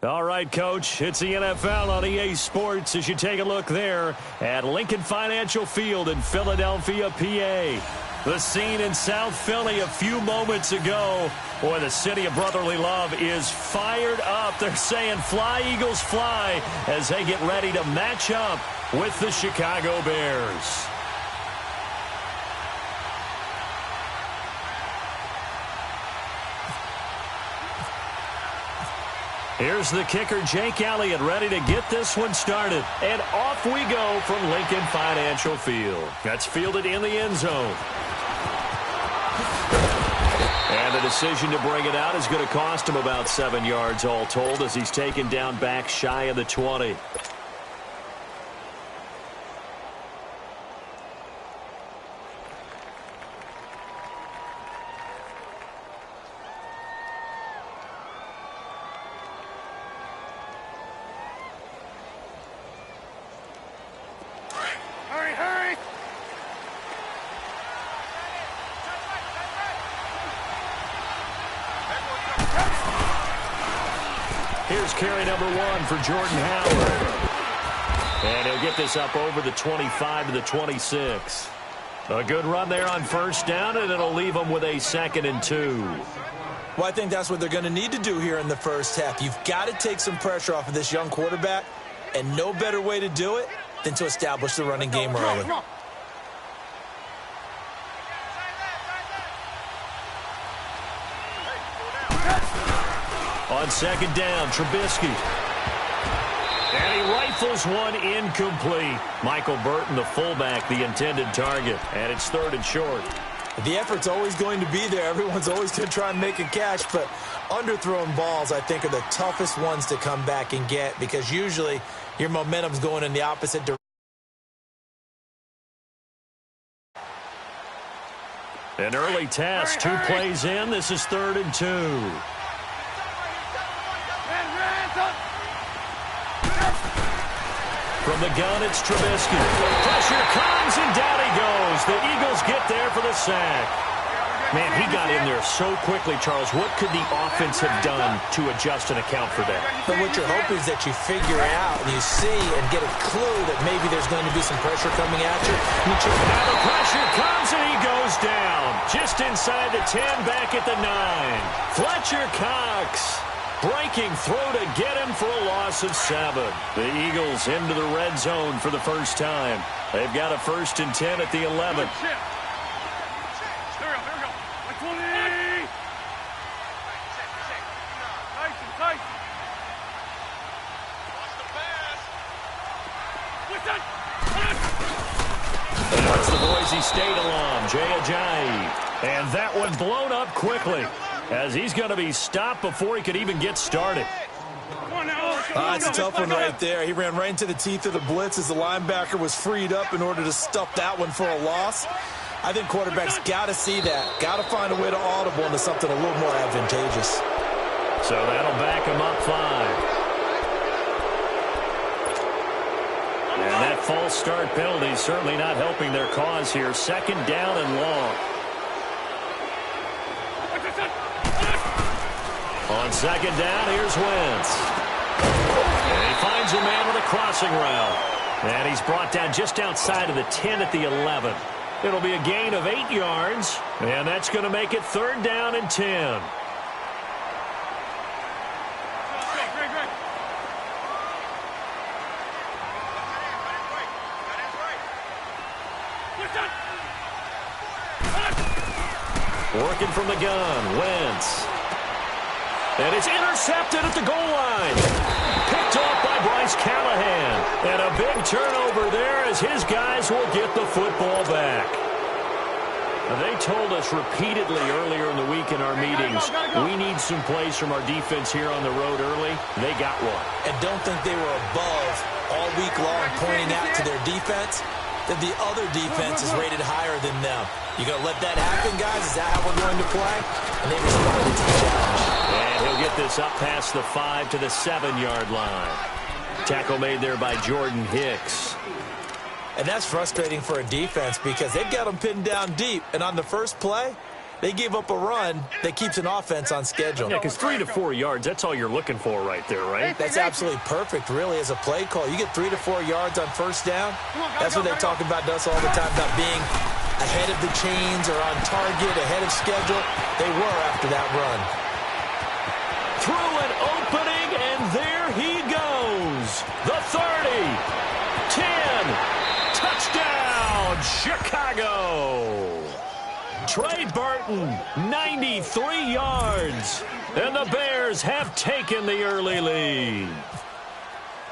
All right, Coach, it's the NFL on EA Sports as you take a look there at Lincoln Financial Field in Philadelphia, PA. The scene in South Philly a few moments ago. Boy, the city of brotherly love is fired up. They're saying, "Fly, Eagles, fly," as they get ready to match up with the Chicago Bears. Here's the kicker, Jake Elliott, ready to get this one started. And off we go from Lincoln Financial Field. That's fielded in the end zone. And the decision to bring it out is going to cost him about 7 yards all told as he's taken down back shy of the 20. Here's carry number 1 for Jordan Howard. And he'll get this up over the 25 to the 26. A good run there on first down, and it'll leave them with a 2nd and 2. Well, I think that's what they're going to need to do here in the first half. You've got to take some pressure off of this young quarterback, and no better way to do it than to establish the running game early. On 2nd down, Trubisky. And he rifles one incomplete. Michael Burton, the fullback, the intended target. And it's 3rd and short. The effort's always going to be there. Everyone's always going to try and make a catch, but underthrown balls, I think, are the toughest ones to come back and get because usually your momentum's going in the opposite direction. An early test, 2 plays in. This is 3rd and 2. From the gun, it's Trubisky. Pressure comes, and down he goes. The Eagles get there for the sack. Man, he got in there so quickly, Charles. What could the offense have done to adjust and account for that? But what you're hoping is that you figure out and you see and get a clue that maybe there's going to be some pressure coming at you. Now the pressure comes, and he goes down. Just inside the 10, back at the 9. Fletcher Cox. Breaking throw to get him for a loss of 7. The Eagles into the red zone for the first time. They've got a 1st and 10 at the 11. That's the Boise State alum, Jay Ajayi. And that one blown up quickly, as he's going to be stopped before he could even get started. That's a tough one right there. He ran right into the teeth of the blitz as the linebacker was freed up in order to stuff that one for a loss. I think quarterbacks got to see that. Got to find a way to audible into something a little more advantageous. So that'll back him up 5. And that false start penalty certainly not helping their cause here. 2nd down and long. On 2nd down, here's Wentz. And he finds a man with a crossing route. And he's brought down just outside of the 10 at the 11. It'll be a gain of 8 yards, and that's going to make it 3rd down and 10. Working from the gun, Wentz. And it's intercepted at the goal line. Picked off by Bryce Callahan. And a big turnover there as his guys will get the football back. Now, they told us repeatedly earlier in the week in our meetings, we need some plays from our defense here on the road early. They got one. And don't think they were above all week long pointing out to their defense that the other defense is rated higher than them. You going to let that happen, guys? Is that how we're going to play? And they responded to the challenge. And he'll get this up past the 5 to the 7-yard line. Tackle made there by Jordan Hicks. And that's frustrating for a defense because they've got them pinned down deep. And on the first play, They gave up a run that keeps an offense on schedule. Yeah, because 3 to 4 yards, that's all you're looking for right there, right? That's absolutely perfect, really, as a play call. You get 3 to 4 yards on first down. That's what they talk about us all the time, about being ahead of the chains or on target, ahead of schedule. They were after that run. Through an opening, and there he goes. The 30, 10, touchdown, Chicago. Trey Burton, 93 yards, and the Bears have taken the early lead.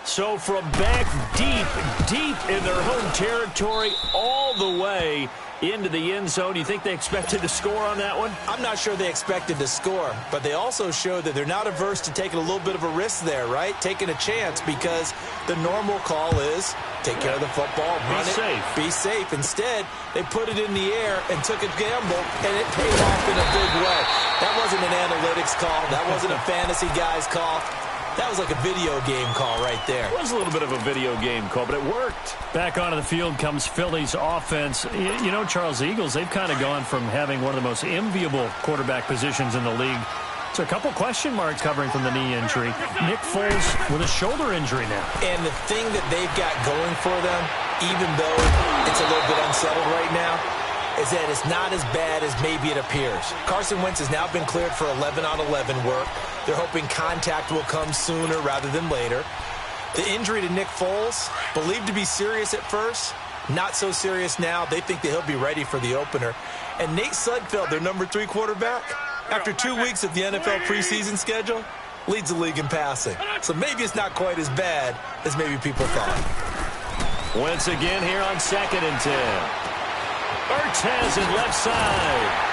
So from back deep in their home territory all the way into the end zone, you think they expected to score on that one? I'm not sure they expected to score, but they also showed that they're not averse to taking a little bit of a risk there, right? Taking a chance, because the normal call is take care of the football, run it, be safe. Instead, they put it in the air and took a gamble, and it paid off in a big way. That wasn't an analytics call. That wasn't a fantasy guy's call. That was like a video game call right there. It was a little bit of a video game call, but it worked. Back onto the field comes Philly's offense. You know, Charles, the Eagles, they've kind of gone from having one of the most enviable quarterback positions in the league to a couple question marks covering from the knee injury. Nick Foles with a shoulder injury now. And the thing that they've got going for them, even though it's a little bit unsettled right now, is that it's not as bad as maybe it appears. Carson Wentz has now been cleared for 11-on-11 work. They're hoping contact will come sooner rather than later. The injury to Nick Foles, believed to be serious at first, not so serious now. They think that he'll be ready for the opener. And Nate Sudfeld, their number 3 quarterback, after 2 weeks of the NFL preseason schedule, leads the league in passing. So maybe it's not quite as bad as maybe people thought. Wentz again here on 2nd and 10. Urtez in left side.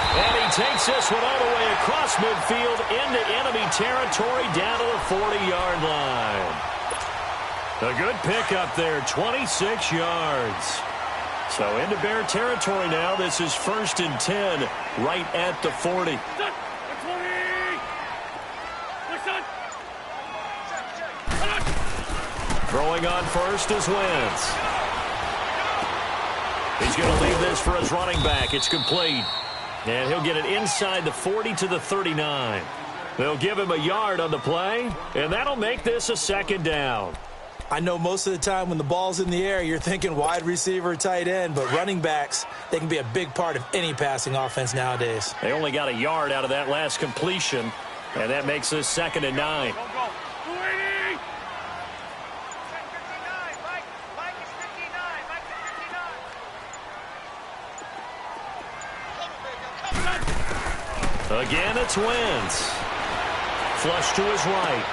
And he takes this one all the way across midfield into enemy territory down to the 40-yard line. A good pickup there, 26 yards. So into Bear territory now. This is 1st and 10 right at the 40. Throwing on first is Wentz. He's going to leave this for his running back. It's complete. And he'll get it inside the 40 to the 39. They'll give him a yard on the play, and that'll make this a 2nd down. I know most of the time when the ball's in the air, you're thinking wide receiver, tight end, but running backs, they can be a big part of any passing offense nowadays. They only got a yard out of that last completion, and that makes this 2nd and 9. Again, it's Wentz. Flush to his right.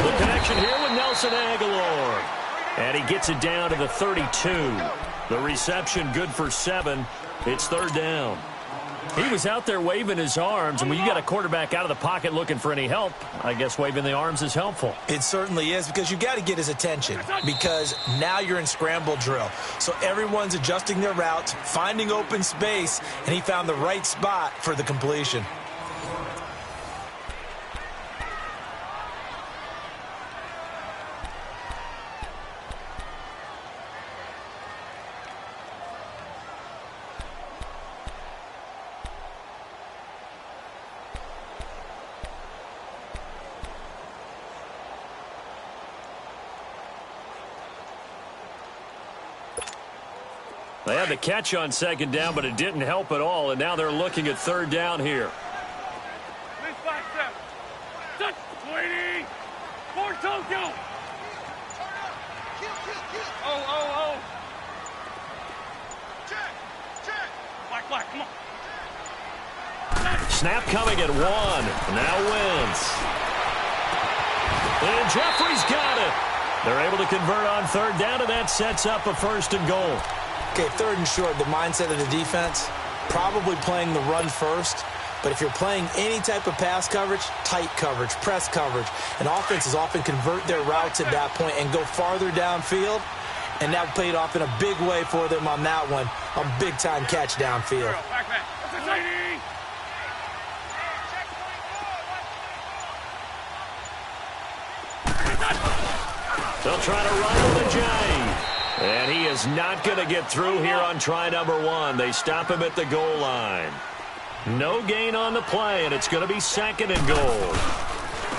The connection here with Nelson Aguilar. And he gets it down to the 32. The reception good for 7. It's 3rd down. He was out there waving his arms, and when you got a quarterback out of the pocket looking for any help, I guess waving the arms is helpful. It certainly is, because you got to get his attention, because now you're in scramble drill. So everyone's adjusting their routes, finding open space, and he found the right spot for the completion. They had the catch on 2nd down, but it didn't help at all, and now they're looking at 3rd down here. Snap coming at 1. Now Wentz. And Jeffrey's got it. They're able to convert on 3rd down, and that sets up a 1st and goal. Okay, 3rd and short, the mindset of the defense, probably playing the run first. But if you're playing any type of pass coverage, tight coverage, press coverage, and offenses often convert their routes at that point and go farther downfield, and that paid off in a big way for them on that one, a big-time catch downfield. They'll try to run with the J. And he is not going to get through here on try number 1. They stop him at the goal line. No gain on the play, and it's going to be 2nd and goal.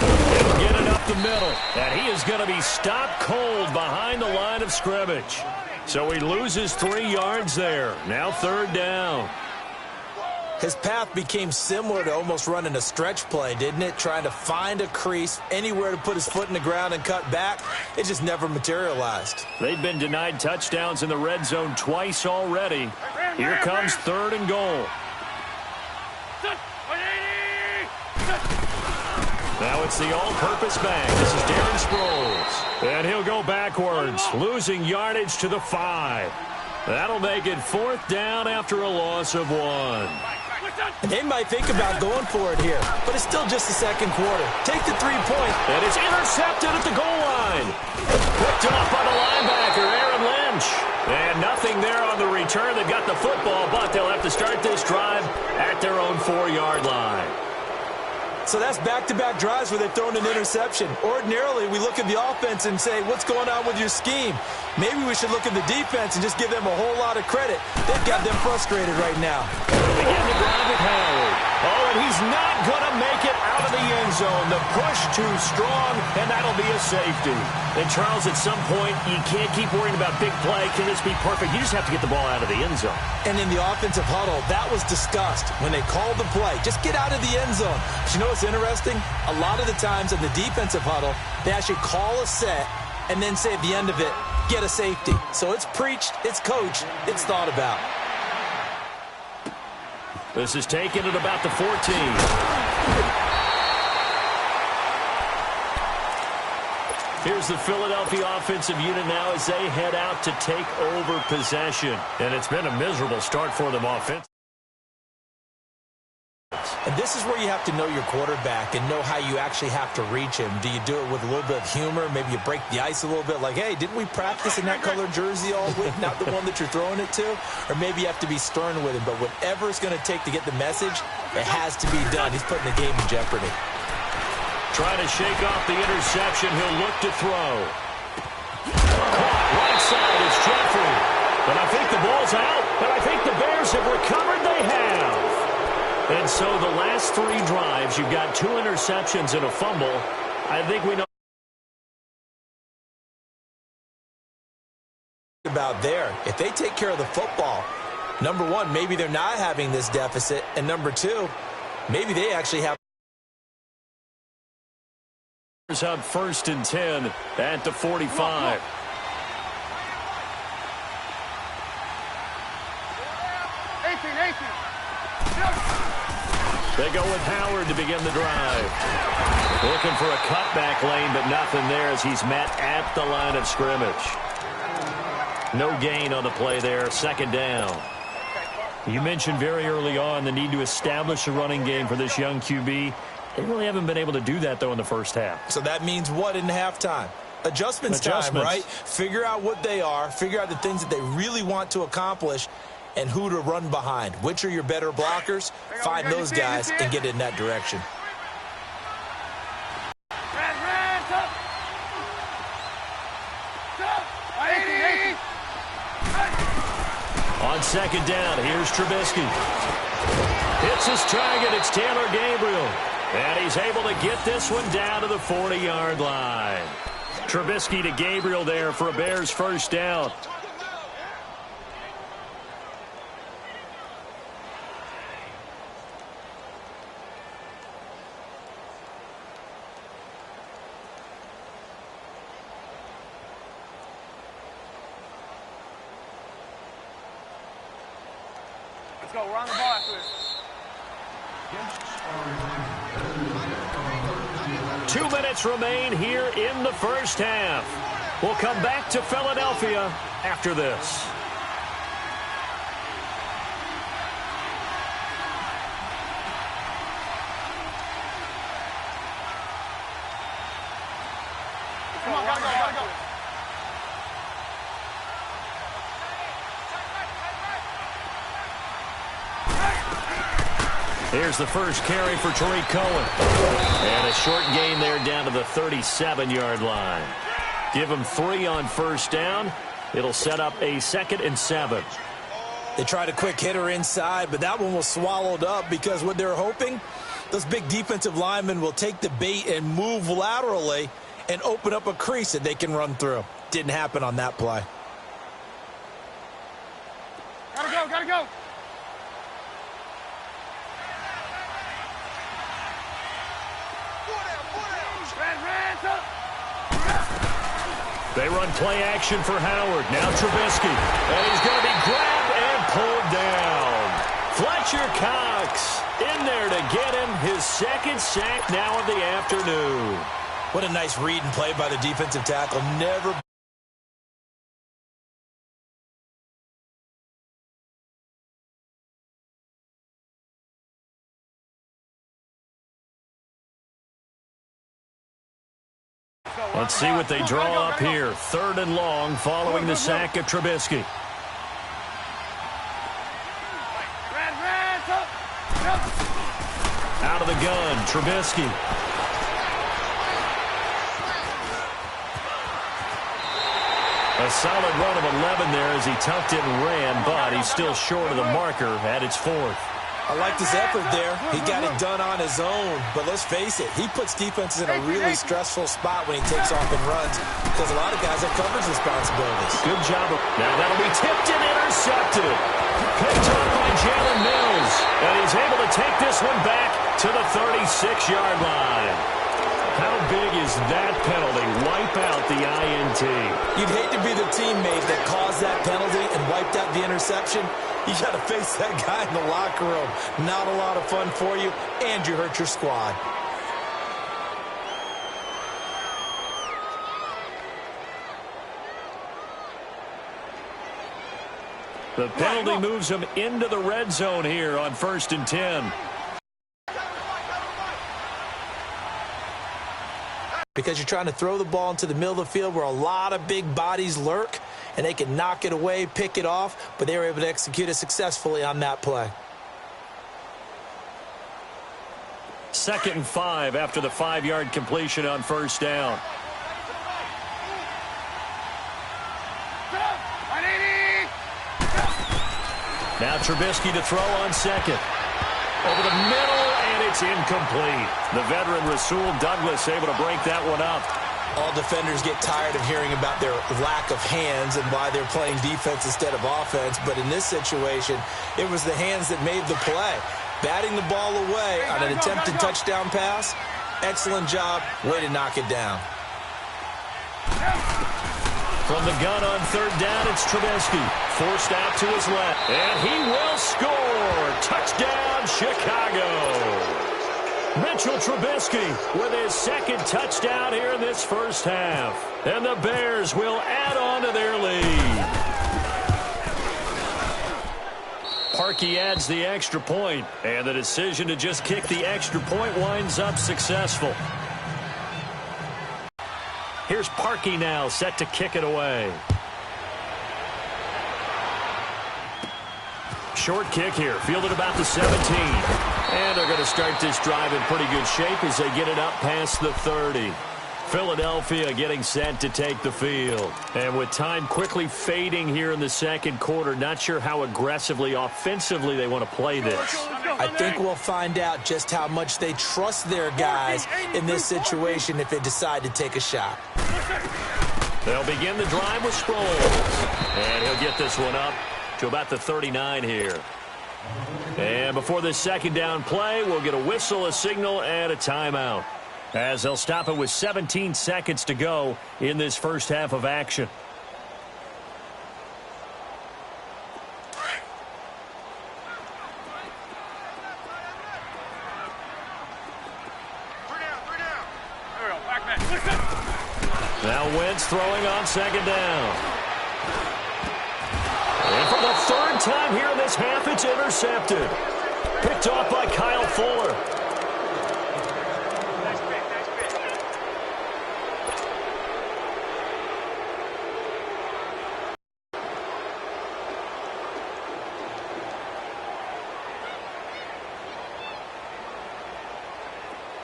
He'll get it up the middle, and he is going to be stopped cold behind the line of scrimmage. So he loses 3 yards there. Now 3rd down. His path became similar to almost running a stretch play, didn't it? Trying to find a crease, anywhere to put his foot in the ground and cut back. It just never materialized. They've been denied touchdowns in the red zone twice already. Here comes 3rd and goal. Now it's the all-purpose back. This is Darren Sproles. And he'll go backwards, losing yardage to the 5. That'll make it 4th down after a loss of 1. They might think about going for it here, but it's still just the 2nd quarter. Take the 3 points. And it's intercepted at the goal line. Picked off by the linebacker, Aaron Lynch. And nothing there on the return. They've got the football, but they'll have to start this drive at their own 4-yard line. So that's back-to-back drives where they've thrown an interception. Ordinarily, we look at the offense and say, what's going on with your scheme? Maybe we should look at the defense and just give them a whole lot of credit. They've got them frustrated right now. Begin the drive with Howard. Oh, and he's not going to make it out of the end zone. The push too strong, and that'll be a safety. And, Charles, at some point, you can't keep worrying about big play. Can this be perfect? You just have to get the ball out of the end zone. And in the offensive huddle, that was discussed when they called the play. Just get out of the end zone. But you know what's interesting? A lot of the times in the defensive huddle, they actually call a set and then say at the end of it, get a safety. So it's preached, it's coached, it's thought about. This is taken at about the 14. Here's the Philadelphia offensive unit now as they head out to take over possession. And it's been a miserable start for them offensively. And this is where you have to know your quarterback and know how you actually have to reach him. Do you do it with a little bit of humor? Maybe you break the ice a little bit like, hey, didn't we practice in that color jersey all week, not the one that you're throwing it to? Or maybe you have to be stern with him. But whatever it's going to take to get the message, it has to be done. He's putting the game in jeopardy. Trying to shake off the interception. He'll look to throw. Caught right side is Jeffrey. But I think the ball's out. But I think the Bears have recovered. They have. And so the last 3 drives, you've got 2 interceptions and a fumble. I think we know about there. If they take care of the football, number 1, maybe they're not having this deficit. And number 2, maybe they actually have. Out 1st and 10 at the 45. They go with Howard to begin the drive. Looking for a cutback lane, but nothing there as he's met at the line of scrimmage. No gain on the play there. 2nd down. You mentioned very early on the need to establish a running game for this young QB. They really haven't been able to do that, though, in the first half. So that means what in halftime? Adjustments time, right? Figure out what they are. Figure out the things that they really want to accomplish and who to run behind. Which are your better blockers? Find those guys and get in that direction. On 2nd down, here's Trubisky. Hits his target. It's Taylor Gabriel. And he's able to get this one down to the 40-yard line. Trubisky to Gabriel there for a Bears 1st down. Let's go. We're on the ball after this. 2 minutes remain here in the first half. We'll come back to Philadelphia after this. Come on, gotta go. Here's the first carry for Tariq Cohen. And a short gain there down to the 37-yard line. Give him 3 on 1st down. It'll set up a 2nd and 7. They tried a quick hitter inside, but that one was swallowed up because what they're hoping, those big defensive linemen will take the bait and move laterally and open up a crease that they can run through. Didn't happen on that play. Gotta go, gotta go. They run play action for Howard. Now Trubisky. And he's going to be grabbed and pulled down. Fletcher Cox in there to get him his second sack now of the afternoon. What a nice read and play by the defensive tackle. Never. Let's see what they draw up here. 3rd and long following the sack of Trubisky. Out of the gun, Trubisky. A solid run of 11 there as he tucked it and ran, but he's still short of the marker at its 4th. I liked his effort there. He got it done on his own. But let's face it, he puts defenses in a really stressful spot when he takes off and runs because a lot of guys have coverage responsibilities. Good job. Now that'll be tipped and intercepted. Picked up by Jalen Mills. And he's able to take this one back to the 36-yard line. How big is that penalty? Wipe out the INT. You'd hate to be the teammate that caused that penalty and wiped out the interception. You got to face that guy in the locker room. Not a lot of fun for you, and you hurt your squad. The penalty moves him into the red zone here on 1st and 10. Because you're trying to throw the ball into the middle of the field where a lot of big bodies lurk, and they can knock it away, pick it off, but they were able to execute it successfully on that play. 2nd and 5 after the 5-yard completion on 1st down. Now Trubisky to throw on 2nd. Over the middle, and it's incomplete. The veteran Rasul Douglas able to break that one up. All defenders get tired of hearing about their lack of hands and why they're playing defense instead of offense. But in this situation, it was the hands that made the play. Batting the ball away on an attempted touchdown pass. Excellent job. Way to knock it down. From the gun on 3rd down, it's Trubisky. Forced out to his left. And he will score. Touchdown, Chicago. Mitchell Trubisky with his 2nd touchdown here in this 1st half. And the Bears will add on to their lead. Parkey adds the extra point, and the decision to just kick the extra point winds up successful. Here's Parkey now, set to kick it away. Short kick here, fielded about the 17. And they're going to start this drive in pretty good shape as they get it up past the 30. Philadelphia getting set to take the field. And with time quickly fading here in the 2nd quarter, not sure how aggressively, offensively they want to play this. I think we'll find out just how much they trust their guys in this situation if they decide to take a shot. They'll begin the drive with Sproles. And he'll get this one up to about the 39 here. And before this 2nd down play, we'll get a whistle, a signal, and a timeout, as they'll stop it with 17 seconds to go in this 1st half of action. Now Wentz throwing on 2nd down. And for the 3rd time here in this half, it's intercepted. Picked off by Kyle Fuller.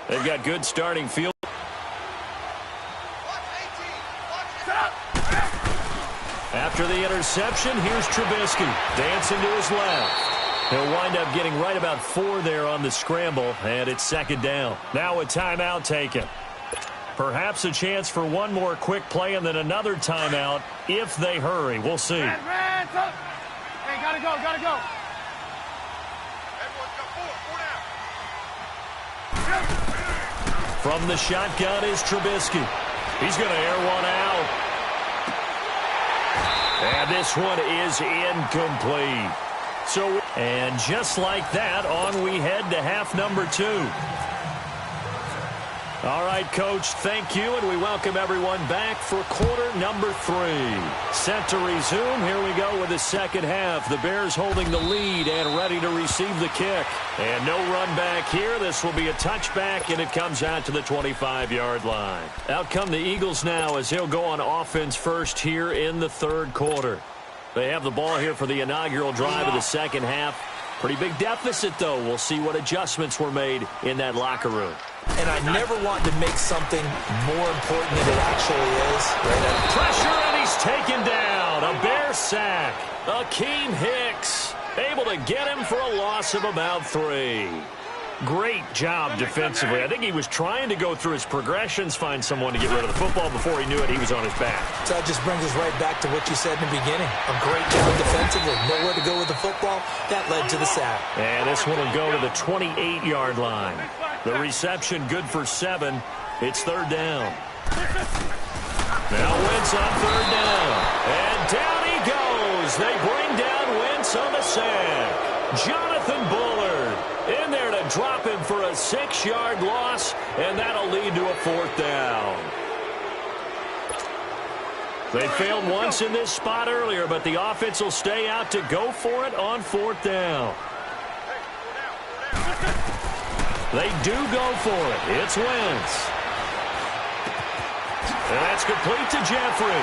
They've got good starting field. After the interception, here's Trubisky dancing to his left. He'll wind up getting right about 4 there on the scramble, and it's second down. Now a timeout taken. Perhaps a chance for one more quick play and then another timeout if they hurry. We'll see. Hey, gotta go, gotta go. From the shotgun is Trubisky. He's going to air one out. And this one is incomplete. And just like that, on we head to half number 2. All right, Coach, thank you, and we welcome everyone back for quarter number 3. Set to resume. Here we go with the second half. The Bears holding the lead and ready to receive the kick. And no run back here. This will be a touchback, and it comes out to the 25-yard line. Out come the Eagles now as he'll go on offense first here in the third quarter. They have the ball here for the inaugural drive of the second half. Pretty big deficit, though. We'll see what adjustments were made in that locker room. And I never want to make something more important than it actually is. Right? Pressure, and he's taken down. A Bear sack. Akeem Hicks able to get him for a loss of about 3. Great job defensively. I think he was trying to go through his progressions, find someone to get rid of the football. Before he knew it, he was on his back. So that just brings us right back to what you said in the beginning. A great job defensively. Nowhere to go with the football. That led to the sack. And this one will go to the 28-yard line. The reception good for 7. It's third down. Now Wentz on third down. And down he goes. They bring down Wentz on the sack. Jonathan Bullard in there to drop him for a 6-yard loss, and that'll lead to a 4th down. They failed once in this spot earlier, but the offense will stay out to go for it on 4th down. They do go for it. It's Wentz. And that's complete to Jeffrey.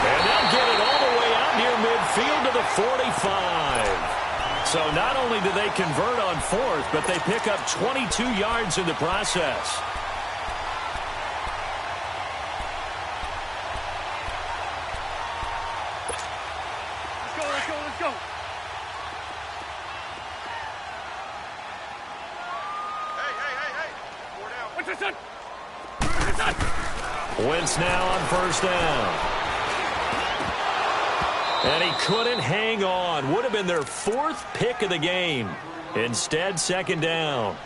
And they'll get it all the way out near midfield to the 45. So not only do they convert on 4th, but they pick up 22 yards in the process. Let's go. Hey. 4 down. What's this done? Wentz now on first down. And he couldn't hang on. Would have been their 4th pick of the game. Instead, second down.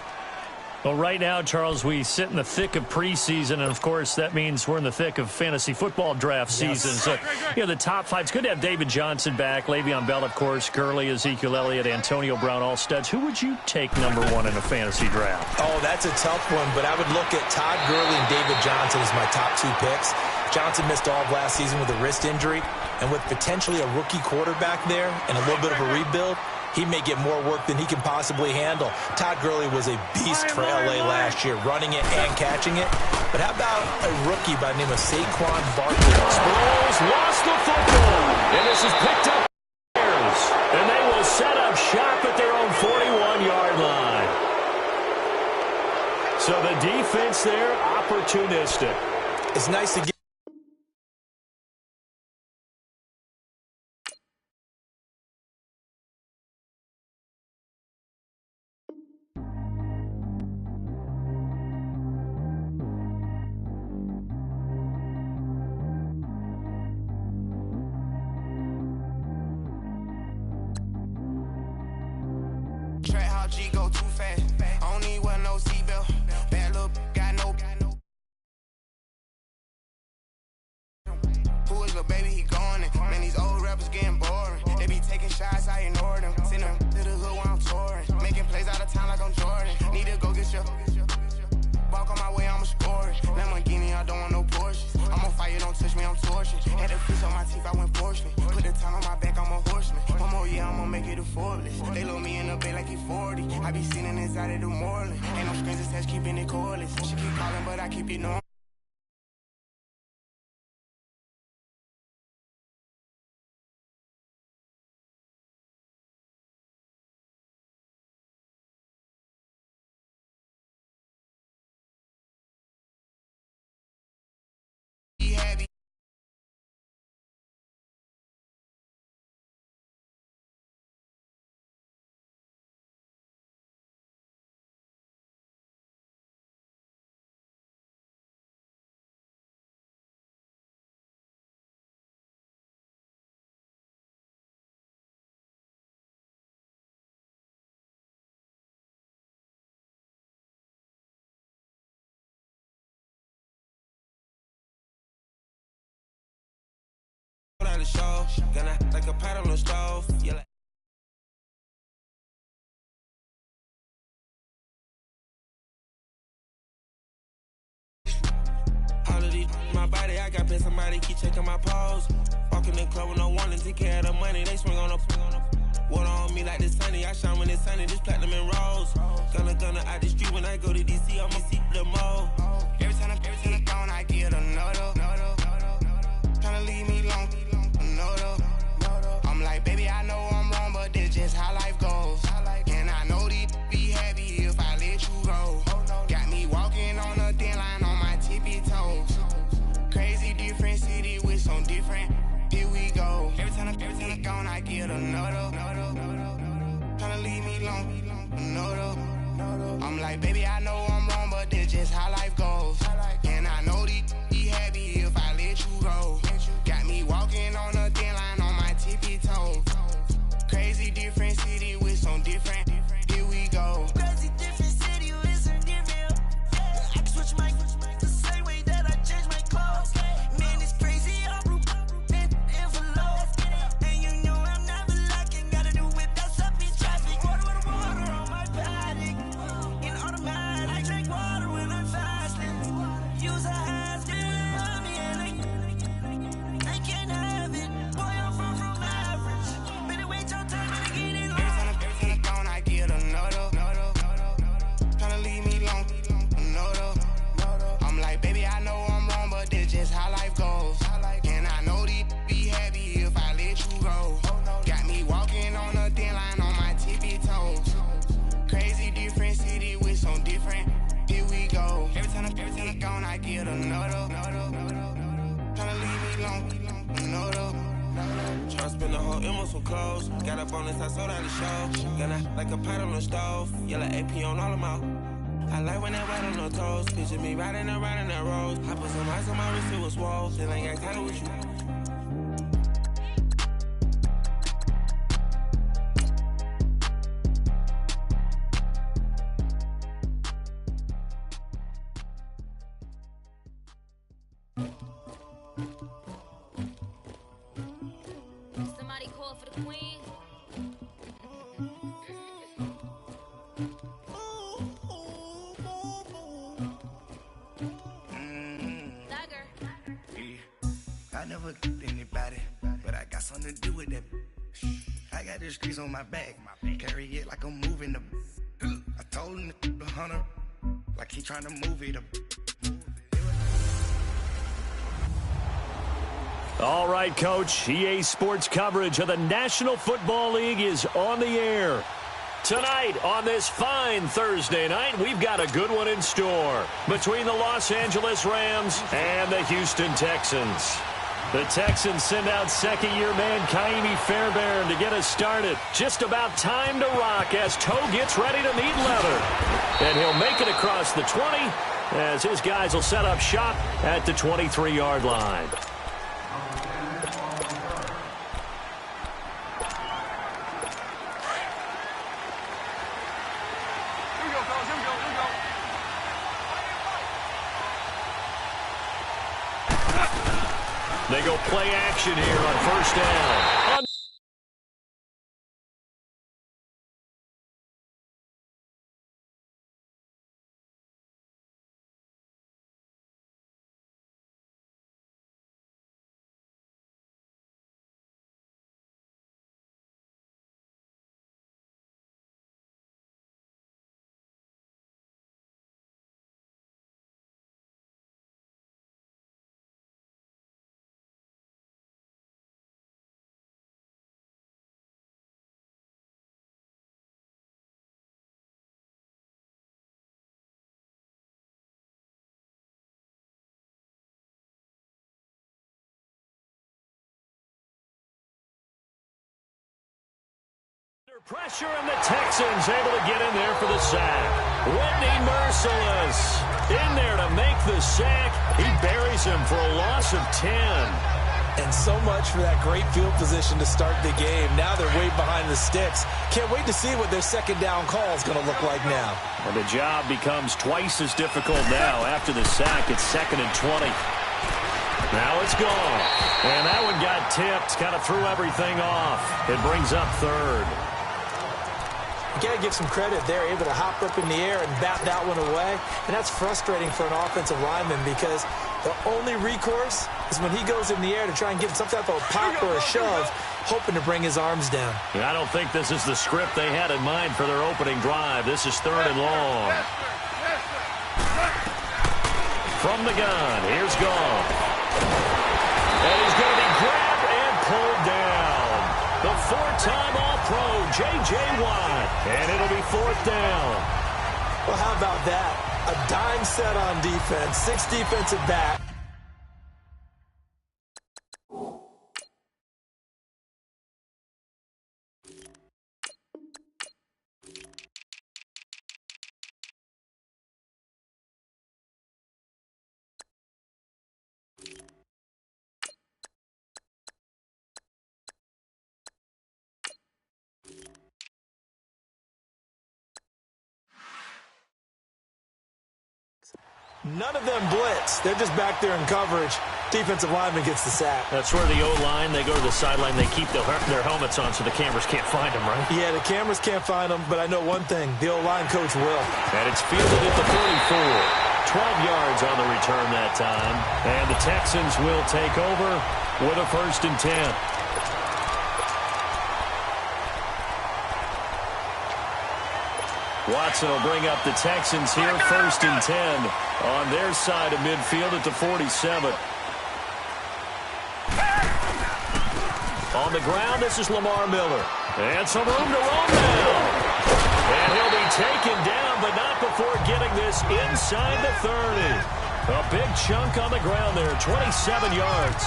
Well, right now, Charles, we sit in the thick of preseason, and, of course, that means we're in the thick of fantasy football draft season. So, the top 5. It's good to have David Johnson back, Le'Veon Bell, of course, Gurley, Ezekiel Elliott, Antonio Brown, all studs. Who would you take number 1 in a fantasy draft? Oh, that's a tough one, but I would look at Todd Gurley and David Johnson as my top 2 picks. Johnson missed all of last season with a wrist injury, and with potentially a rookie quarterback there and a little bit of a rebuild, he may get more work than he can possibly handle. Todd Gurley was a beast for L.A. last year, running it and catching it. But how about a rookie by the name of Saquon Barkley? Sproles lost the football, and this is picked up. And they will set up shop at their own 41-yard line. So the defense there, opportunistic. It's nice to get. G go too fast. I don't need wear no seatbelt. Bad look, got no. Who is the baby? He gone. Man, these old rappers getting boring. They be taking shots, I ignore them. Send them to the hood while I'm touring. Making plays out of town like I'm Jordan. Need to go get your. Walk on my way, I'ma score it. Lamborghini, I don't want no Porsches. I'm on fire, don't touch me, I'm torching. Had a fish on my teeth, I went fortunate. Put the time on my back, I'm a horseman. One more year, I'ma make it a Forbes. They load me in the bay like he 40. I be sitting inside of the Moreland. Ain't no strings attached, keeping it cordless. She keep calling, but I keep it normal. show. Gonna like a pot on the stove. Yeah, like all of these, my body, I got pay somebody keep checking my pose. Walking in the club with no warning, take care of the money, they swing on the water on me like the sunny, I shine when it's sunny, this platinum and rose. Gonna out the street when I go to DC, I'ma see the mo. Every time I'm gone, I get another. Tryna leave me alone, another. I'm like, baby, I know I'm wrong, but this just how life goes. And I know these be happy if I let you go. Got me walking on a thin line on my tippy toes. Crazy different city with some different. Here we go. Every time I'm gone, I get another. Tryna leave me alone, another. I'm like, baby, I know I'm wrong, but this just how life goes. And I know these be happy if I let you go. Got me walking on a thin line on my tippy toes. Crazy different city with some different. Here we go. Crazy different city with some different. I can switch my the same way that I change my clothes. Man, it's crazy. I'm envelope. And you know I'm never lacking. Gotta do it. That's up in traffic. Water on my paddock. In automatic. I drink water when I'm fasting. Use a has I can't have it. Boy, I'm far from average. Better wait your time to get it. Every time I'm gone, I get another. Tryna leave me alone, another. I'm like, baby, I know I'm wrong, but this just how life goes. And I know these be happy if I let you go. Got me walking on a thin line on my tippy toes. Crazy different city with some different. Here we go. Every time I'm gone, I get another. Tryna leave me alone, another. Tryna spend the whole M on some clothes. Got up on this, I sold out the show. Gonna like a pot on the stove. Yellow AP on all of my. I like when that white on the toes. Picture me riding around in that rose. I put some ice on my wrist, it was swole. Then I got tired with you. Somebody call for the queen. I never did anybody, but I got something to do with that. I got the streets on my back, carry it like I'm moving the. I told him the hunter, like he trying to move it up. All right, Coach. EA Sports coverage of the National Football League is on the air. Tonight, on this fine Thursday night, we've got a good one in store between the Los Angeles Rams and the Houston Texans. The Texans send out second-year man Kaimi Fairbairn to get us started. Just about time to rock as Toe gets ready to meet leather. And he'll make it across the 20 as his guys will set up shop at the 23-yard line. They go play action here on first down. Pressure, and the Texans able to get in there for the sack. Whitney Merciless in there to make the sack. He buries him for a loss of 10. And so much for that great field position to start the game. Now they're way behind the sticks. Can't wait to see what their second down call is going to look like now. And the job becomes twice as difficult now after the sack. It's 2nd and 20. Now it's gone. And that one got tipped, kind of threw everything off. It brings up third. You got to give some credit. They're able to hop up in the air and bat that one away. And that's frustrating for an offensive lineman because the only recourse is when he goes in the air to try and get some type of pop or a shove, hoping to bring his arms down. I don't think this is the script they had in mind for their opening drive. This is third and long. From the gun, here's Goff. And he's going to be grabbed and pulled down. The four-time All-Pro, J.J. Watt. And it'll be fourth down. Well, how about that? A dime set on defense, 6 defensive back. None of them blitz. They're just back there in coverage. Defensive lineman gets the sack. That's where the O-line, they go to the sideline, they keep their helmets on so the cameras can't find them, right? Yeah, the cameras can't find them, but I know one thing. The O-line coach will. And it's fielded at the 34. 12 yards on the return that time. And the Texans will take over with a 1st and 10. Watson will bring up the Texans here, 1st and 10 on their side of midfield at the 47. On the ground, this is Lamar Miller. And some room to roam now. And he'll be taken down, but not before getting this inside the 30. A big chunk on the ground there, 27 yards.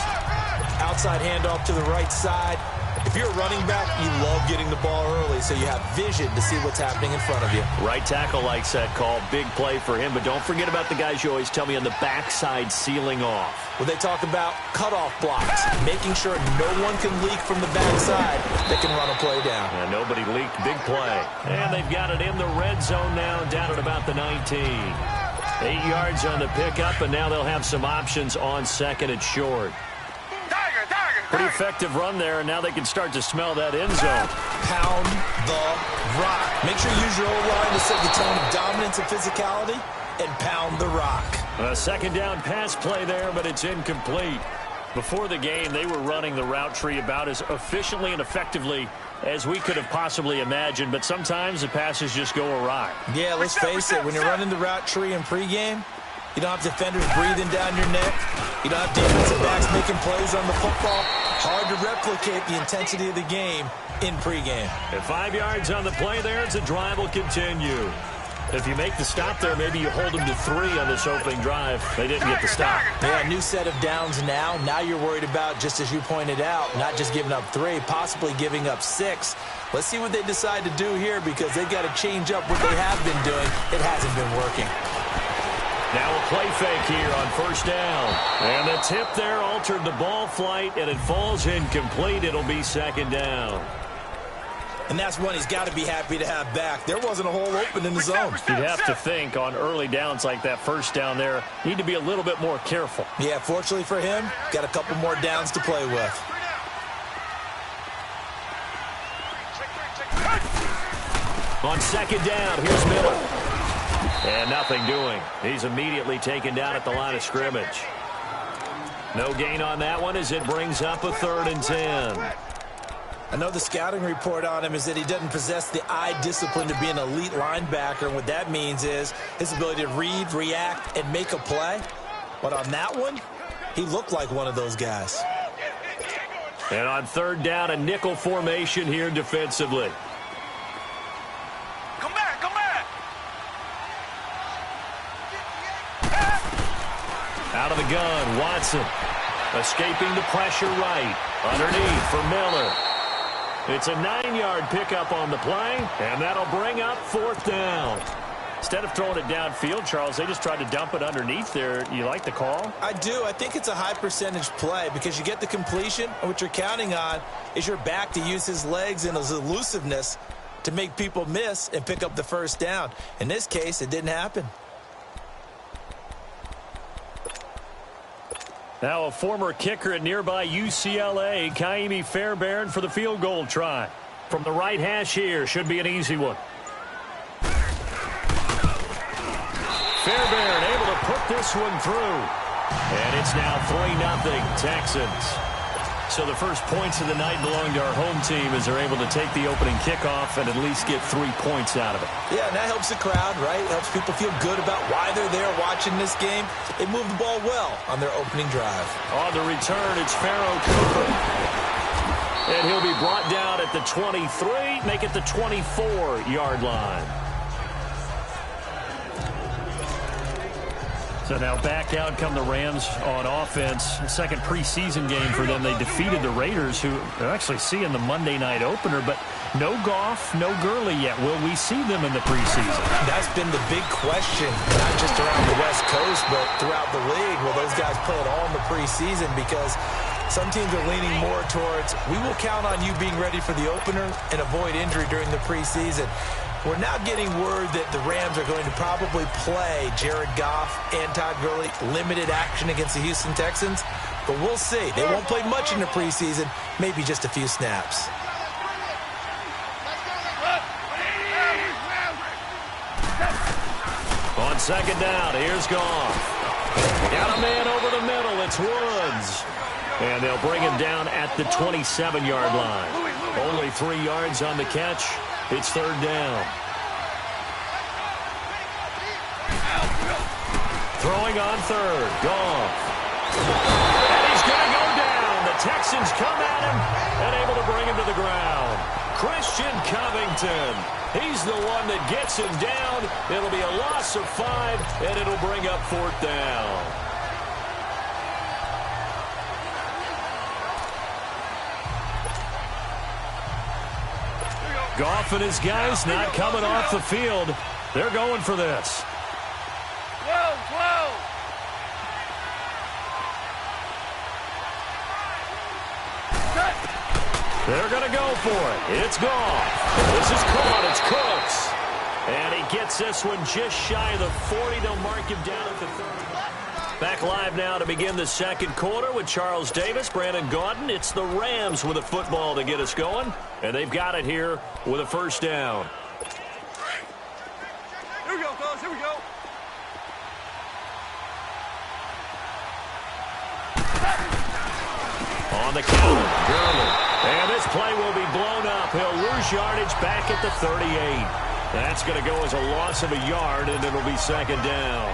Outside handoff to the right side. If you're a running back, you love getting the ball early so you have vision to see what's happening in front of you. Right tackle likes that call. Big play for him, but don't forget about the guys you always tell me on the backside sealing off. Well, they talk about cutoff blocks, making sure no one can leak from the backside that can run a play down. And nobody leaked. Big play. And they've got it in the red zone now, down at about the 19. 8 yards on the pickup, and now they'll have some options on 2nd and short. Pretty effective run there, and now they can start to smell that end zone. Pound the rock. Make sure you use your O-line to set the tone of dominance and physicality, and pound the rock. A 2nd down pass play there, but it's incomplete. Before the game, they were running the route tree about as efficiently and effectively as we could have possibly imagined, but sometimes the passes just go awry. Yeah, let's face it, when you're running the route tree in pregame, you don't have defenders breathing down your neck. You don't have defensive backs making plays on the football. Hard to replicate the intensity of the game in pregame. And 5 yards on the play there as the drive will continue. If you make the stop there, maybe you hold them to 3 on this opening drive. They didn't get the stop. Yeah, new set of downs now. Now you're worried about, just as you pointed out, not just giving up 3, possibly giving up 6. Let's see what they decide to do here because they've got to change up what they have been doing. It hasn't been working. Now a play fake here on 1st down. And the tip there altered the ball flight, and it falls incomplete. It'll be 2nd down. And that's one he's got to be happy to have back. There wasn't a hole open in the zone. You'd have to think on early downs like that 1st down there, need to be a little bit more careful. Yeah, fortunately for him, got a couple more downs to play with. On 2nd down, here's Miller. And nothing doing. He's immediately taken down at the line of scrimmage. No gain on that one as it brings up a 3rd and 10. I know the scouting report on him is that he doesn't possess the eye discipline to be an elite linebacker. And what that means is his ability to read, react, and make a play. But on that one, he looked like one of those guys. And on 3rd down, a nickel formation here defensively. Out of the gun, Watson. Escaping the pressure right. Underneath for Miller. It's a 9-yard pickup on the play, and that'll bring up 4th down. Instead of throwing it downfield, Charles, they just tried to dump it underneath there. You like the call? I do. I think it's a high-percentage play because you get the completion, and what you're counting on is your back to use his legs and his elusiveness to make people miss and pick up the 1st down. In this case, it didn't happen. Now a former kicker at nearby UCLA, Kaimi Fairbairn for the field goal try. From the right hash here, should be an easy one. Fairbairn able to put this one through. And it's now 3-0 Texans. So the first points of the night belong to our home team as they're able to take the opening kickoff and at least get 3 points out of it. Yeah, and that helps the crowd, right? It helps people feel good about why they're there watching this game. They moved the ball well on their opening drive. On the return, it's Pharaoh Cooper. And he'll be brought down at the 23, make it the 24-yard line. So now back out come the Rams on offense. Second preseason game for them. They defeated the Raiders, who are actually seeing the Monday night opener, but no Goff, no Gurley yet. Will we see them in the preseason? That's been the big question, not just around the West Coast, but throughout the league. Will those guys play it all in the preseason? Because some teams are leaning more towards, we will count on you being ready for the opener and avoid injury during the preseason. We're now getting word that the Rams are going to probably play Jared Goff and Todd Gurley limited action against the Houston Texans. But we'll see. They won't play much in the preseason, maybe just a few snaps. On second down, here's Goff. Got a man over the middle. It's Woods. And they'll bring him down at the 27-yard line. Only 3 yards on the catch. It's third down. Throwing on third. Goff. And he's going to go down. The Texans come at him and able to bring him to the ground. Christian Covington. He's the one that gets him down. It'll be a loss of 5, and it'll bring up fourth down. Goff and his guys not coming off the field. They're going for this. Whoa. They're going to go for it. It's Goff. This is caught. It's Cooks. And he gets this one just shy of the 40. They'll mark him down at the 30. Back live now to begin the second quarter with Charles Davis, Brandon Gaudin. It's the Rams with a football to get us going, and they've got it here with a first down. Here we go, fellas. Here we go. On the counter, Gurley. And this play will be blown up. He'll lose yardage back at the 38. That's going to go as a loss of a yard, and it'll be second down.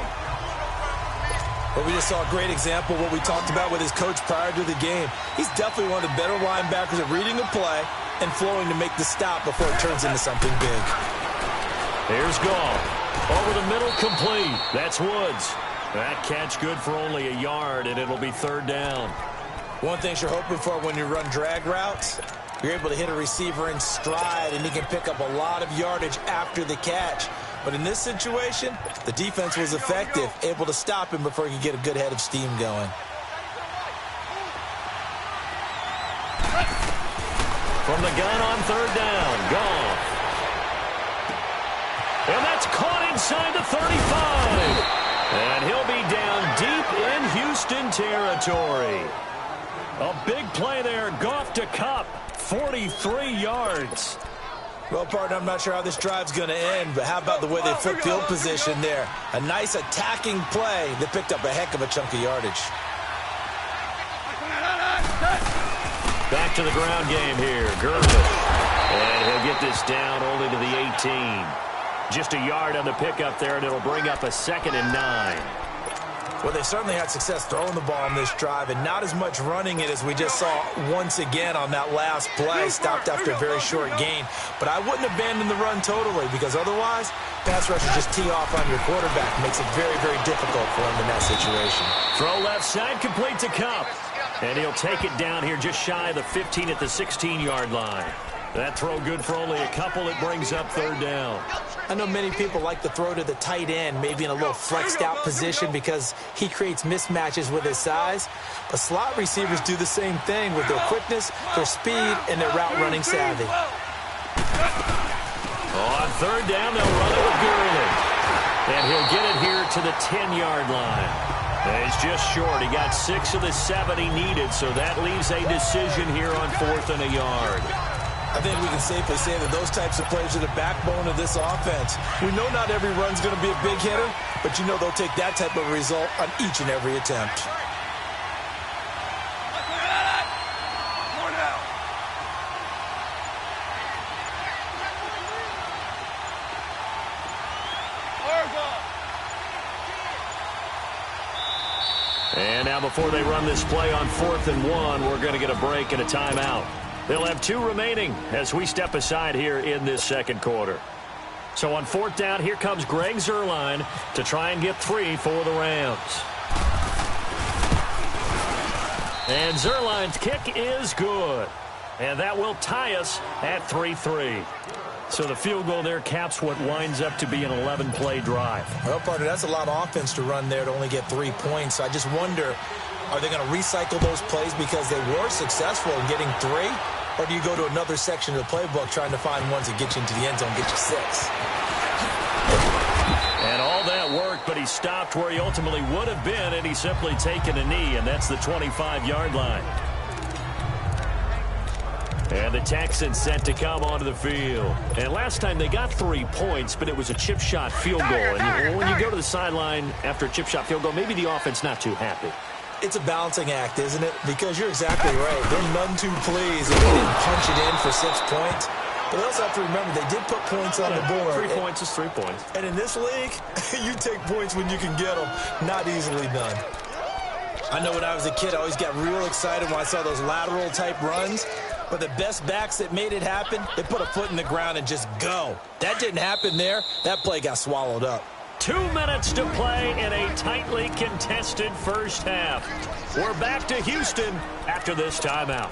But we just saw a great example of what we talked about with his coach prior to the game. He's definitely one of the better linebackers at reading the play and flowing to make the stop before it turns into something big. Here's Goff. Over the middle, complete. That's Woods. That catch good for only a yard, and it'll be third down. One thing you're hoping for when you run drag routes, you're able to hit a receiver in stride, and he can pick up a lot of yardage after the catch. But in this situation, the defense was effective, able to stop him before he could get a good head of steam going. From the gun on third down, Goff. And that's caught inside the 35. And he'll be down deep in Houston territory. A big play there, Goff to Kupp, 43 yards. Well, partner, I'm not sure how this drive's going to end, but how about the way they flip field position there? A nice attacking play that picked up a heck of a chunk of yardage. Back to the ground game here, Gurley. And he'll get this down only to the 18. Just a yard on the pickup there, and it'll bring up a 2nd and 9. Well, they certainly had success throwing the ball on this drive and not as much running it as we just saw once again on that last play. Stopped after a very short gain. But I wouldn't abandon the run totally because otherwise, pass rushers just tee off on your quarterback. Makes it very, very difficult for him in that situation. Throw left side, complete to Kupp. And he'll take it down here just shy of the 15 at the 16-yard line. That throw good for only a couple. It brings up third down. I know many people like to throw to the tight end, maybe in a little flexed out position because he creates mismatches with his size. But slot receivers do the same thing with their quickness, their speed, and their route running savvy. On third down, they'll run it with Gurley. And he'll get it here to the 10-yard line. He's just short. He got 6 of the 7 he needed, so that leaves a decision here on 4th and a yard. I think we can safely say that those types of plays are the backbone of this offense. We know not every run's going to be a big hitter, but you know they'll take that type of result on each and every attempt. And now before they run this play on 4th and 1, we're going to get a break and a timeout. They'll have 2 remaining as we step aside here in this second quarter. So on 4th down, here comes Greg Zuerlein to try and get 3 for the Rams. And Zuerlein's kick is good. And that will tie us at 3-3. So the field goal there caps what winds up to be an 11-play drive. Well, partner, that's a lot of offense to run there to only get 3 points. I just wonder, are they going to recycle those plays because they were successful in getting 3? Or do you go to another section of the playbook trying to find ones that get you into the end zone, get you 6? And all that worked, but he stopped where he ultimately would have been, and he's simply taken a knee, and that's the 25-yard line. And the Texans set to come onto the field. And last time they got 3 points, but it was a chip shot field goal. And when you go to the sideline after a chip shot field goal, maybe the offense not too happy. It's a balancing act, isn't it? Because you're exactly right. They're none too pleased if they didn't punch it in for 6 points. But they also have to remember they did put points on the board. 3 points is 3 points. And in this league, you take points when you can get them. Not easily done. I know when I was a kid, I always got real excited when I saw those lateral-type runs. But the best backs that made it happen, they put a foot in the ground and just go. That didn't happen there. That play got swallowed up. 2 minutes to play in a tightly contested first half. We're back to Houston after this timeout.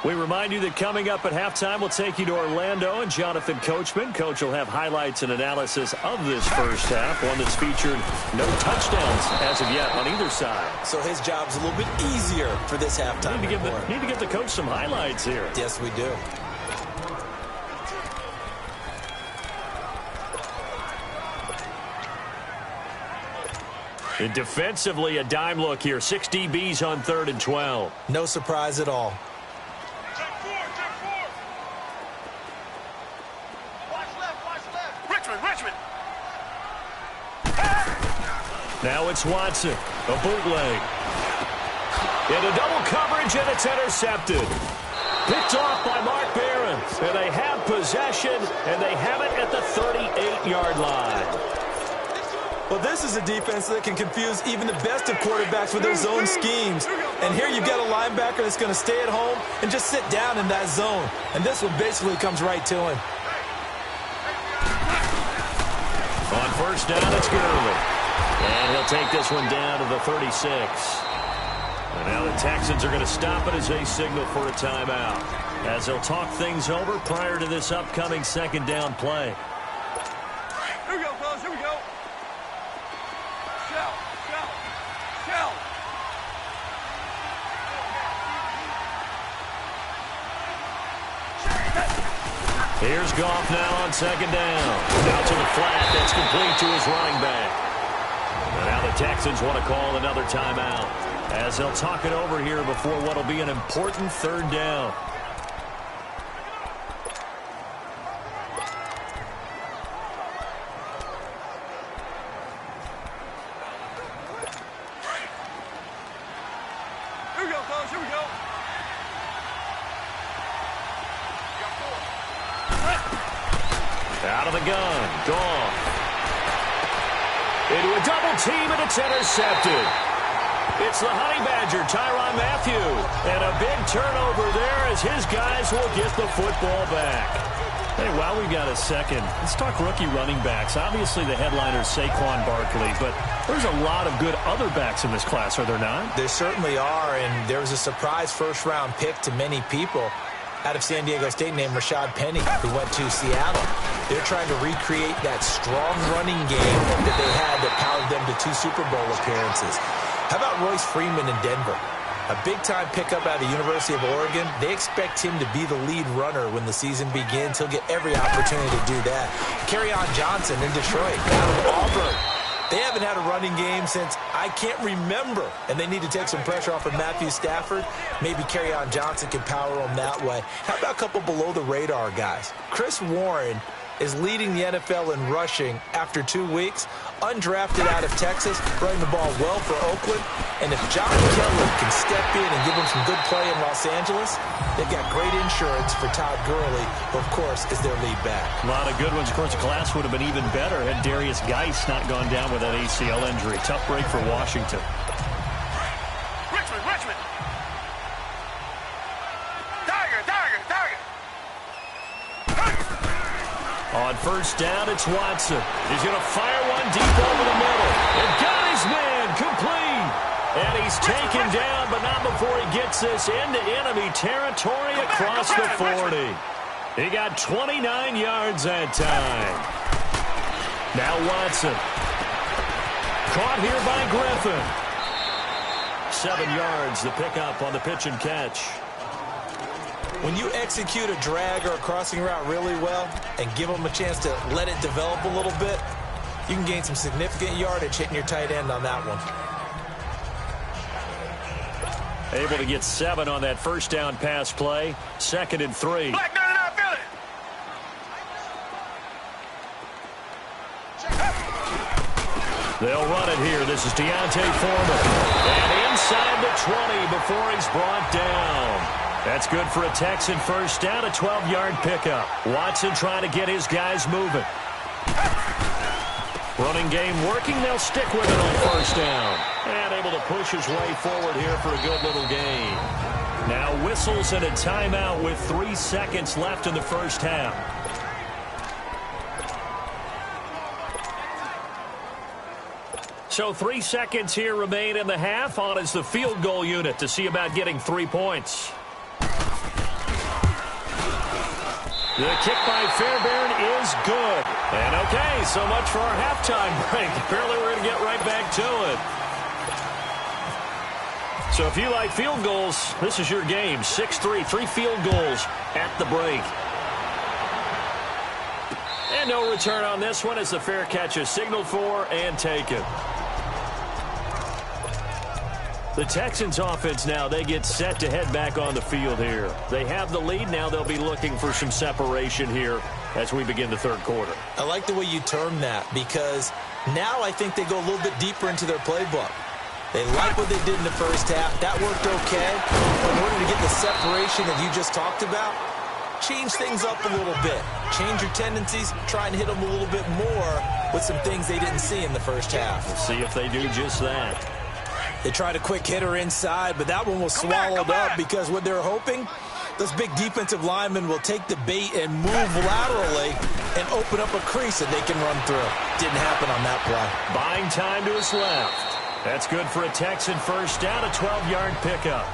We remind you that coming up at halftime, we'll take you to Orlando and Jonathan Coachman. Coach will have highlights and analysis of this first half, one that's featured no touchdowns as of yet on either side. So his job's a little bit easier for this halftime. Need to give the coach some highlights here. Yes, we do. And defensively, a dime look here. 6 DBs on 3rd and 12. No surprise at all. Now it's Watson, a bootleg. Into double coverage, and it's intercepted. Picked off by Mark Barron. And they have possession, and they have it at the 38-yard line. Well, this is a defense that can confuse even the best of quarterbacks with their zone schemes. And here you've got a linebacker that's going to stay at home and just sit down in that zone. And this one basically comes right to him. On first down, it's Gurley. And he'll take this one down to the 36. And now the Texans are going to stop it as they signal for a timeout, as they'll talk things over prior to this upcoming second down play. Here we go, fellas. Here we go. Shell. Here's Goff now on second down. Out to the flat. That's complete to his running back. And now the Texans want to call another timeout, as they'll talk it over here before what will be an important 3rd down. Here we go, fellas. Here we go. Out of the gun. Goff. Into a double team, and it's intercepted. It's the Honey Badger, Tyrann Mathieu. And a big turnover there as his guys will get the football back. Hey, while we've got a second, let's talk rookie running backs. Obviously, the headliner is Saquon Barkley, but there's a lot of good other backs in this class, are there not? There certainly are, and there was a surprise first-round pick to many people out of San Diego State named Rashad Penny, who went to Seattle. They're trying to recreate that strong running game that they had that powered them to 2 Super Bowl appearances. How about Royce Freeman in Denver? A big-time pickup out of the University of Oregon. They expect him to be the lead runner when the season begins. He'll get every opportunity to do that. Kerryon Johnson in Detroit, out of Auburn. They haven't had a running game since I can't remember, and they need to take some pressure off of Matthew Stafford. Maybe Kerryon Johnson can power them that way. How about a couple below-the-radar guys? Chris Warren is leading the NFL in rushing after 2 weeks. Undrafted out of Texas, running the ball well for Oakland. And if John Kelly can step in and give them some good play in Los Angeles, they've got great insurance for Todd Gurley, who, of course, is their lead back. A lot of good ones. Of course, the class would have been even better had Darius Geis not gone down with that ACL injury. Tough break for Washington. Richmond. On first down, it's Watson. He's going to fire one deep over the middle. And got his man complete. And he's taken down, but not before he gets this into enemy territory across the 40. He got 29 yards that time. Now Watson. Caught here by Griffin. 7 yards, the pickup on the pitch and catch. When you execute a drag or a crossing route really well and give them a chance to let it develop a little bit, you can gain some significant yardage hitting your tight end on that one. Able to get 7 on that first down pass play. 2nd and 3. Black 99 Philly. They'll run it here. This is Deontay Foreman. And inside the 20 before he's brought down. That's good for a Texan first down, a 12-yard pickup. Watson trying to get his guys moving. Running game working. They'll stick with it on first down. And able to push his way forward here for a good little gain. Now whistles and a timeout with 3 seconds left in the first half. So 3 seconds here remain in the half. On is the field goal unit to see about getting 3 points. The kick by Fairbairn is good. And okay, so much for our halftime break. Apparently we're going to get right back to it. So if you like field goals, this is your game. 6-3, 3 field goals at the break. And no return on this one as the fair catch is signaled for and taken. The Texans offense now, they get set to head back on the field here. They have the lead. Now they'll be looking for some separation here as we begin the third quarter. I like the way you term that because now I think they go a little bit deeper into their playbook. They like what they did in the first half. That worked okay. But in order to get the separation that you just talked about, change things up a little bit. Change your tendencies. Try and hit them a little bit more with some things they didn't see in the first half. We'll see if they do just that. They tried a quick hitter inside, but that one was swallowed up because what they're hoping, those big defensive linemen will take the bait and move laterally and open up a crease that they can run through. Didn't happen on that play. Buying time to his left. That's good for a Texan first down, a 12-yard pickup.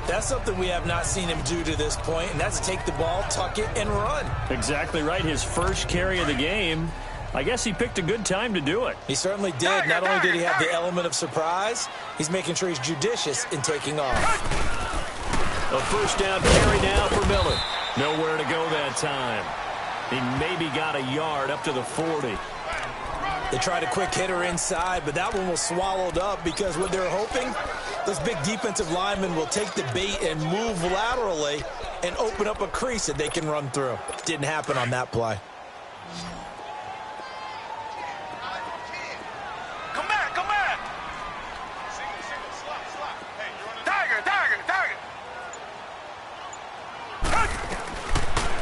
That's something we have not seen him do to this point, and that's take the ball, tuck it, and run. Exactly right. His first carry of the game. I guess he picked a good time to do it. He certainly did. Not only did he have the element of surprise, he's making sure he's judicious in taking off. A first down carry now for Miller. Nowhere to go that time. He maybe got a yard up to the 40. They tried a quick hitter inside, but that one was swallowed up because what they're hoping, those big defensive linemen will take the bait and move laterally and open up a crease that they can run through. Didn't happen on that play.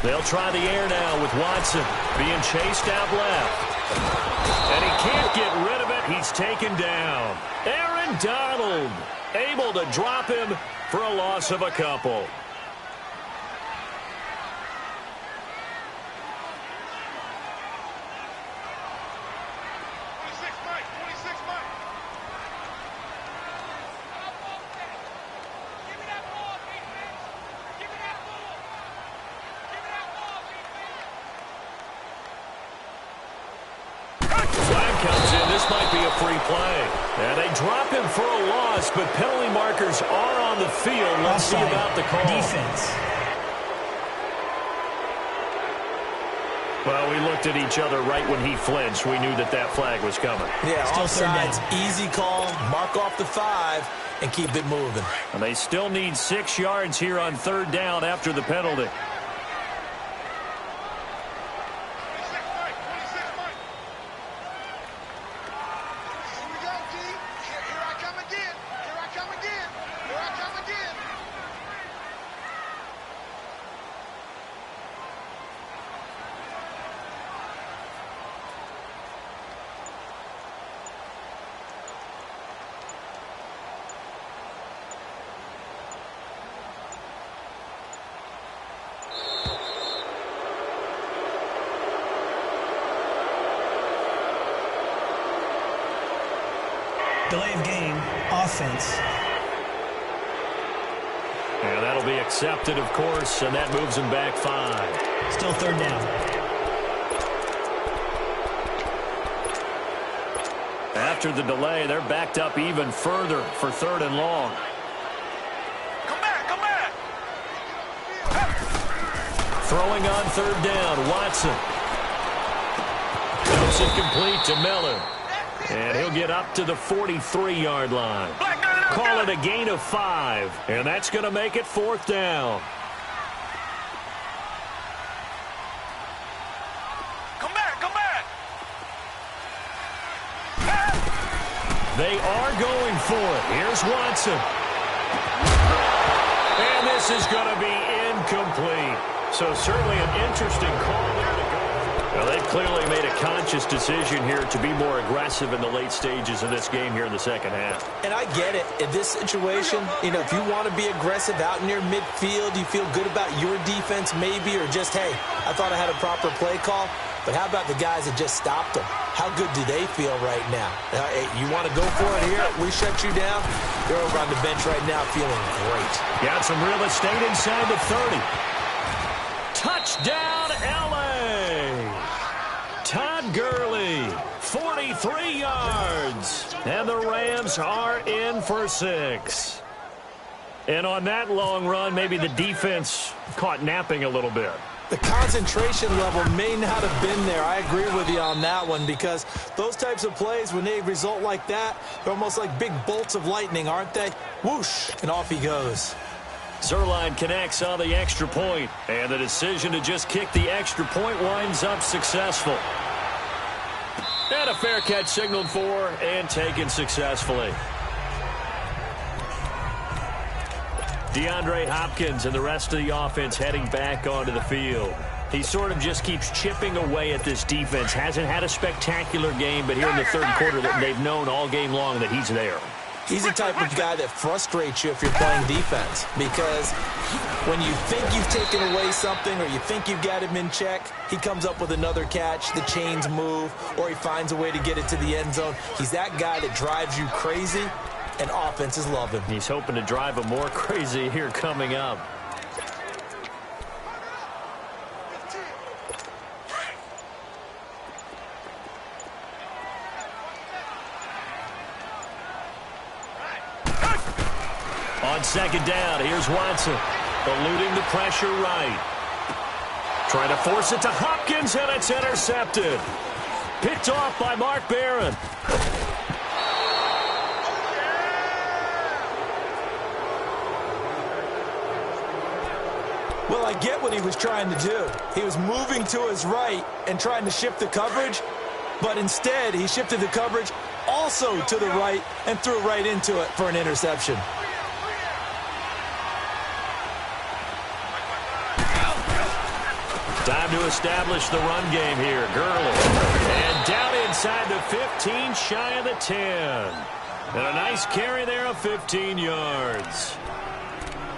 They'll try the air now with Watson being chased out left. And he can't get rid of it. He's taken down. Aaron Donald able to drop him for a loss of a couple. Flag comes in. This might be a free play. And they drop him him for a loss, but penalty markers are on the field. Let's see about the call. Defense. Well, we looked at each other right when he flinched. We knew that that flag was coming. Yeah, Still offsides, third down. easy call, mark off the 5, and keep it moving. And they still need 6 yards here on third down after the penalty. Delay of game, offense. And that'll be accepted, of course, and that moves him back 5. Still third down. After the delay, they're backed up even further for third and long. Come back, come back. Throwing on third down, Watson. Throws it complete to Miller. And he'll get up to the 43-yard line. Call it a gain of 5. And that's going to make it fourth down. Come back, come back. They are going for it. Here's Watson. And this is going to be incomplete. So certainly an interesting call there to go. Well, they've clearly made a conscious decision here to be more aggressive in the late stages of this game here in the second half. And I get it. In this situation, if you want to be aggressive out near midfield, you feel good about your defense maybe, or just, hey, I thought I had a proper play call. But how about the guys that just stopped them? How good do they feel right now? Hey, you want to go for it here? We shut you down. They're over on the bench right now feeling great. Got some real estate inside the 30. Touchdown, L.A. Todd Gurley, 43 yards. And the Rams are in for 6. And on that long run, maybe the defense caught napping a little bit. The concentration level may not have been there. I agree with you on that one, because those types of plays, when they result like that, they're almost like big bolts of lightning, aren't they? Whoosh, and off he goes. Zerline connects on the extra point, and the decision to just kick the extra point winds up successful. And a fair catch signaled for and taken successfully. DeAndre Hopkins and the rest of the offense heading back onto the field. He sort of just keeps chipping away at this defense. Hasn't had a spectacular game, but here in the third quarter that they've known all game long that he's there. He's the type of guy that frustrates you if you're playing defense, because when you think you've taken away something or you think you've got him in check, he comes up with another catch, the chains move, or he finds a way to get it to the end zone. He's that guy that drives you crazy, and offenses love him. He's hoping to drive him more crazy here coming up. On second down, here's Watson, eluding the pressure right. Trying to force it to Hopkins, and it's intercepted. Picked off by Mark Barron. Well, I get what he was trying to do. He was moving to his right and trying to shift the coverage, but instead he shifted the coverage also to the right and threw right into it for an interception. Time to establish the run game here. Gurley. And down inside the 15, shy of the 10. And a nice carry there of 15 yards.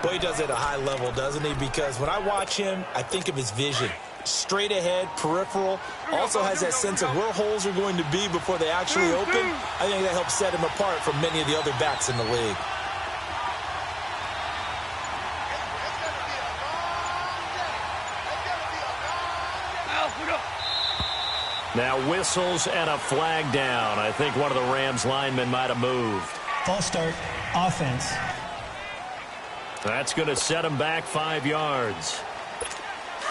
Well, he does it at a high level, doesn't he? Because when I watch him, I think of his vision. Straight ahead, peripheral. Also has that sense of where holes are going to be before they actually open. I think that helps set him apart from many of the other backs in the league. Now whistles and a flag down. I think one of the Rams linemen might have moved. False start, offense. That's going to set him back 5 yards.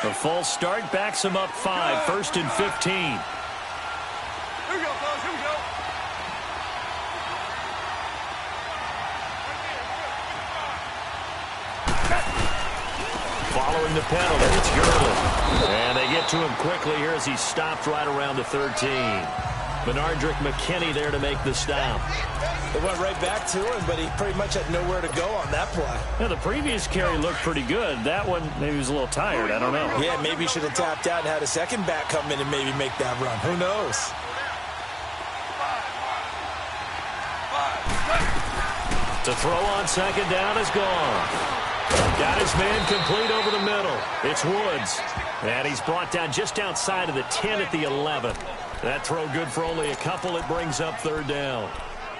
The false start backs him up 5, 1st and 15. Here we go, fellas. Here we go. Following the penalty, it's Gurley. And they get to him quickly here as he stopped right around the 13. Benardrick McKinney there to make the stop. They went right back to him, but he pretty much had nowhere to go on that play. Yeah, the previous carry looked pretty good. That one, maybe he was a little tired. I don't know. Yeah, maybe he should have tapped out and had a second back come in and maybe make that run. Who knows? To throw on second down is gone. Got his man complete over the middle. It's Woods. And he's brought down just outside of the 10 at the 11. That throw good for only a couple. It brings up 3rd down.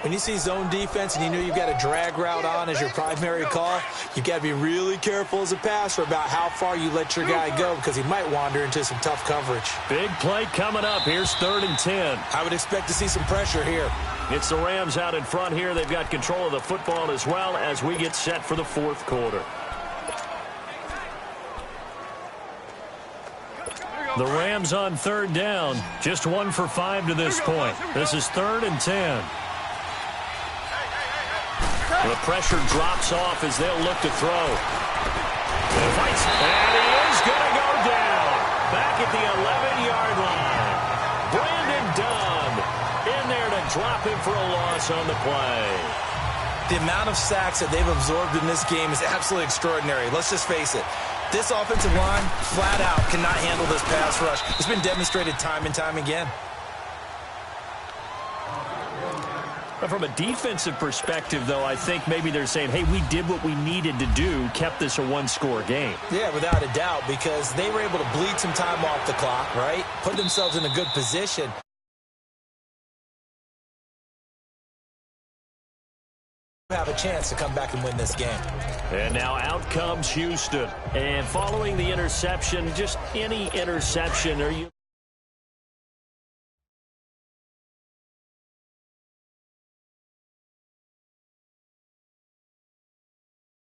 When you see zone defense and you know you've got a drag route on as your primary call, you've got to be really careful as a passer about how far you let your guy go because he might wander into some tough coverage. Big play coming up. Here's 3rd and 10. I would expect to see some pressure here. It's the Rams out in front here. They've got control of the football as well as we get set for the 4th quarter. The Rams on 3rd down. Just 1 for 5 to this point. This is 3rd and 10. The pressure drops off as they'll look to throw. And fights. And he is going to go down. Back at the 11-yard line. Brandon Dunn in there to drop him for a loss on the play. The amount of sacks that they've absorbed in this game is absolutely extraordinary. Let's just face it. This offensive line, flat out, cannot handle this pass rush. It's been demonstrated time and time again. But from a defensive perspective, though, I think maybe they're saying, hey, we did what we needed to do, kept this a one-score game. Yeah, without a doubt, because they were able to bleed some time off the clock, right? Put themselves in a good position. Have a chance to come back and win this game. And now out comes Houston. And following the interception, just any interception, are you...